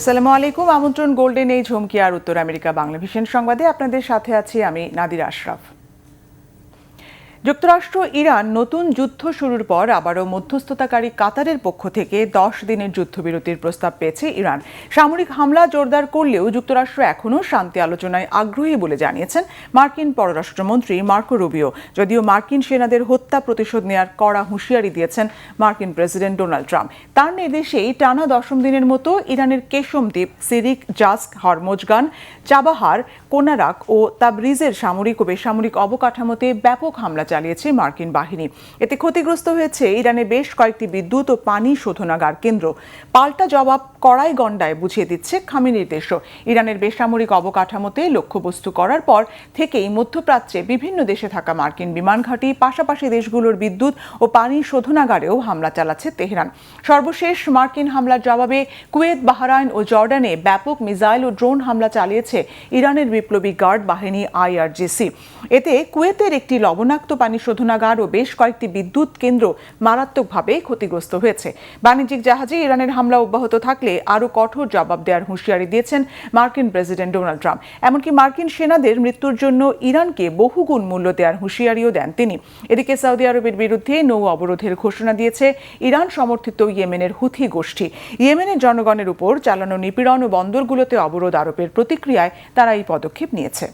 আসসালামু আলাইকুম। আমন্ত্রণ গোল্ডেন এজ হুমকি আর উত্তর আমেরিকা বাংলা ভিশন সংবাদে আপনাদের সাথে আছি আমি নাদিরা আশরাফ। যুক্তরাষ্ট্র ইরান নতুন যুদ্ধ শুরুর পর আবারও মধ্যস্থতাকারী কাতারের পক্ষ থেকে 10 দিনের যুদ্ধবিরতির প্রস্তাব পেয়েছে ইরান। সামরিক হামলা জোরদার করলেও যুক্তরাষ্ট্র এখনও শান্তি আলোচনায় আগ্রহী বলে জানিয়েছেন মার্কিন পররাষ্ট্রমন্ত্রী মার্কো রুবিও। যদিও মার্কিন সেনাদের হত্যা প্রতিশোধ নেয়ার কড়া হুঁশিয়ারি দিয়েছেন মার্কিন প্রেসিডেন্ট ডোনাল্ড ট্রাম্প। তার নির্দেশেই টানা 10ম দিনের মতো ইরানের কেশম দ্বীপ, সিরিক, জাস্ক, হরমোজগান, চাবাহার, কোনারাক ও তাবরিজের সামরিক ও বেসামরিক অবকাঠামোতে ব্যাপক হামলা চালিয়েছে মার্কিন বাহিনী। এতে ক্ষতিগ্রস্ত হয়েছে ইরানের বেশ কয়েকটি বিদ্যুৎ ও পানি শোধনাগার কেন্দ্র। পাল্টা জবাব কড়াই গণ্ডায় বুঝিয়ে দিচ্ছে খামেনির দেশও। ইরানের বেসামরিক অবকাঠামোতে লক্ষ্যবস্তু করার পর থেকেই মধ্যপ্রাচ্যে বিভিন্ন দেশে থাকা মার্কিন বিমান ঘাঁটি, পাশাপাশি দেশগুলোর বিদ্যুৎ ও পানি শোধনাগারেও হামলা চালাচ্ছে তেহরান। সর্বশেষ মার্কিন হামলার জবাবে কুয়েত, বাহরাইন ও জর্ডানে ব্যাপক মিসাইল ও ড্রোন হামলা চালিয়েছে ইরানের বিপ্লবী গার্ড বাহিনী IRGC। এতে কুয়েতের একটি লবণাক্ত পানি শোধনাগার ও বেশ কয়েকটি বিদ্যুৎ কেন্দ্র মারাত্মকভাবে ক্ষতিগ্রস্ত হয়েছে। বাণিজ্যিক জাহাজে ইরানের হামলা অব্যাহত থাকলে আরও কঠোর জবাব দেওয়ার হুঁশিয়ারি দিয়েছেন মার্কিন প্রেসিডেন্ট ডোনাল্ড ট্রাম্প। এমনকি মার্কিন সেনাদের মৃত্যুর জন্য ইরানকে বহুগুণ মূল্য দেওয়ার হুঁশিয়ারিও দেন তিনি। এদিকে সৌদি আরবের বিরুদ্ধে নৌ অবরোধের ঘোষণা দিয়েছে ইরান সমর্থিত ইয়েমেনের হুথি গোষ্ঠী। ইয়েমেনের জনগণের উপর চালানো নিপীড়ন ও বন্দরগুলোতে অবরোধ আরোপের প্রতিক্রিয়ায় তারা এই পদক্ষেপ নিয়েছে।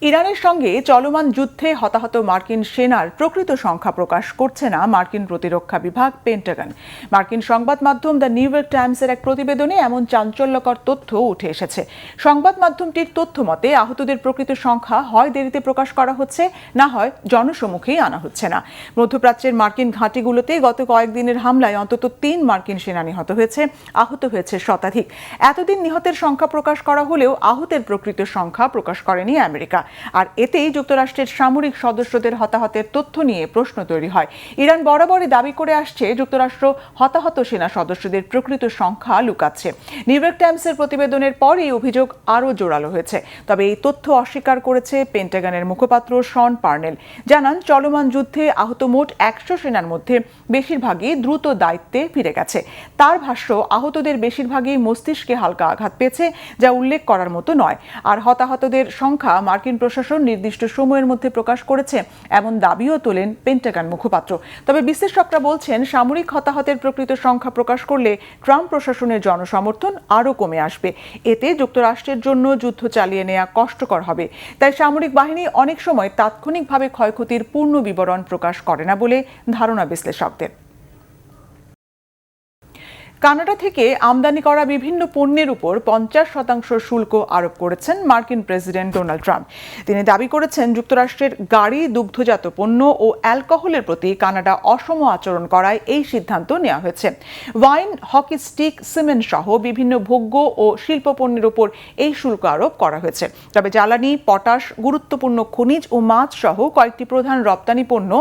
ইরানের সঙ্গে চলমান যুদ্ধে হতাহত মার্কিন সেনার প্রকৃত সংখ্যা প্রকাশ করছে না মার্কিন প্রতিরক্ষা বিভাগ পেন্টাগন। মার্কিন সংবাদ মাধ্যম দ্য নিউ ইয়র্ক টাইমসের এক প্রতিবেদনে এমন চাঞ্চল্যকর তথ্য উঠে এসেছে। সংবাদ মাধ্যমটির তথ্য মতে আহতদের প্রকৃত সংখ্যা হয় দেরিতে প্রকাশ করা হচ্ছে, না হয় জনসমুখেই আনা হচ্ছে না। মধ্যপ্রাচ্যের মার্কিন ঘাঁটিগুলোতে গত কয়েকদিনের হামলায় অন্তত 3 মার্কিন সেনা নিহত হয়েছে, আহত হয়েছে শতাধিক। এতদিন নিহতের সংখ্যা প্রকাশ করা হলেও আহতের প্রকৃত সংখ্যা প্রকাশ করেনি আমেরিকা। আর এতেই যুক্তরাষ্ট্রের সামরিক সদস্যদের হতাহতের তথ্য নিয়ে প্রশ্ন তৈরি হয়। ইরান বরাবরই দাবি করে আসছে যুক্তরাষ্ট্র হতাহত সেনা সদস্যদের প্রকৃত সংখ্যা লুকাচ্ছে। নিউ ইয়র্ক টাইমসের প্রতিবেদনের পর এই অভিযোগ আরও জোরালো হয়েছে। তবে এই তথ্য অস্বীকার করেছে পেন্টাগনের মুখপাত্র শন পার্নেল। জানান, চলমান যুদ্ধে আহত মোট 100 সেনার মধ্যে বেশিরভাগই দ্রুত দায়িত্বে ফিরে গেছে। তার ভাষ্য, আহতদের বেশিরভাগই মস্তিষ্কে হালকা আঘাত পেয়েছে, যা উল্লেখ করার মতো নয়। আর হতাহতদের সংখ্যা মার্কিন প্রশাসন নির্দিষ্ট সময়ের মধ্যে প্রকাশ করেছে এমন দাবিও তোলেন পেন্টাগন মুখপাত্র। তবে বিশ্লেষকরা বলছেন, সামরিক হতাহতের প্রকৃত সংখ্যা প্রকাশ করলে ট্রাম্প প্রশাসনের জনসমর্থন আরও কমে আসবে। এতে যুক্তরাষ্ট্রের জন্য যুদ্ধ চালিয়ে নেওয়া কষ্টকর হবে। তাই সামরিক বাহিনী অনেক সময় তাৎক্ষণিকভাবে ক্ষয়ক্ষতির পূর্ণ বিবরণ প্রকাশ করে না বলে ধারণা বিশ্লেষকদের। কানাডা থেকে আমদানি করা বিভিন্ন পণ্যের উপর 50% শুল্ক আরোপ করেছেন মার্কিন প্রেসিডেন্ট ডোনাল্ড ট্রাম্প। তিনি দাবি করেছেন, যুক্তরাষ্ট্রের গাড়ি, দুগ্ধজাত পণ্য ও অ্যালকোহলের প্রতি কানাডা অসম আচরণ করায় এই সিদ্ধান্ত নেওয়া হয়েছে। ওয়াইন, হকি স্টিক, সিমেন্ট সহ বিভিন্ন ভোগ্য ও শিল্প পণ্যের উপর এই শুল্ক আরোপ করা হয়েছে। তবে জ্বালানি, পটাশ, গুরুত্বপূর্ণ খনিজ ও মাছ সহ কয়েকটি প্রধান রপ্তানি পণ্য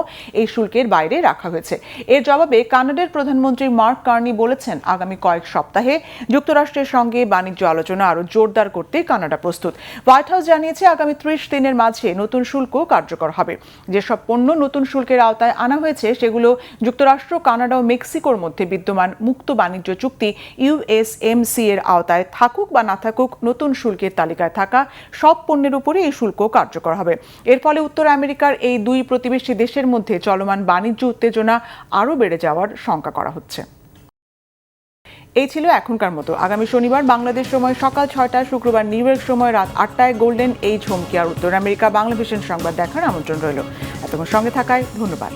এই শুল্কের বাইরে রাখা হয়েছে। এর জবাবে কানাডার প্রধানমন্ত্রী মার্ক কার্নি বলেছেন, আগামী কয়েক সপ্তাহে যুক্তরাষ্ট্রের সঙ্গে বাণিজ্য আলোচনা আরও জোরদার করতে কানাডা প্রস্তুত। হোয়াইট হাউস জানিয়েছে, আগামী 30 দিনের মাঝে নতুন শুল্ক কার্যকর হবে। যেসব পণ্য নতুন শুল্কের আওতায় আনা হয়েছে সেগুলো যুক্তরাষ্ট্র, কানাডা ও মেক্সিকোর মধ্যে বিদ্যমান মুক্ত বাণিজ্য চুক্তি USMCA এর আওতায় থাকুক বা না থাকুক, নতুন শুল্কের তালিকায় থাকা সব পণ্যের উপরে এই শুল্ক কার্যকর হবে। এর ফলে উত্তর আমেরিকার এই দুই প্রতিবেশী দেশের মধ্যে চলমান বাণিজ্য উত্তেজনা আরও বেড়ে যাওয়ার শঙ্কা করা হচ্ছে। এই ছিল এখনকার মতো। আগামী শনিবার বাংলাদেশ সময় সকাল 6টায়, শুক্রবার নিউ ইয়র্ক সময় রাত 8টায় গোল্ডেন এজ হুমকি আর উত্তর আমেরিকা বাংলা ভিশন সংবাদ দেখার আমন্ত্রণ রইল। এতক্ষণ সঙ্গে থাকায় ধন্যবাদ।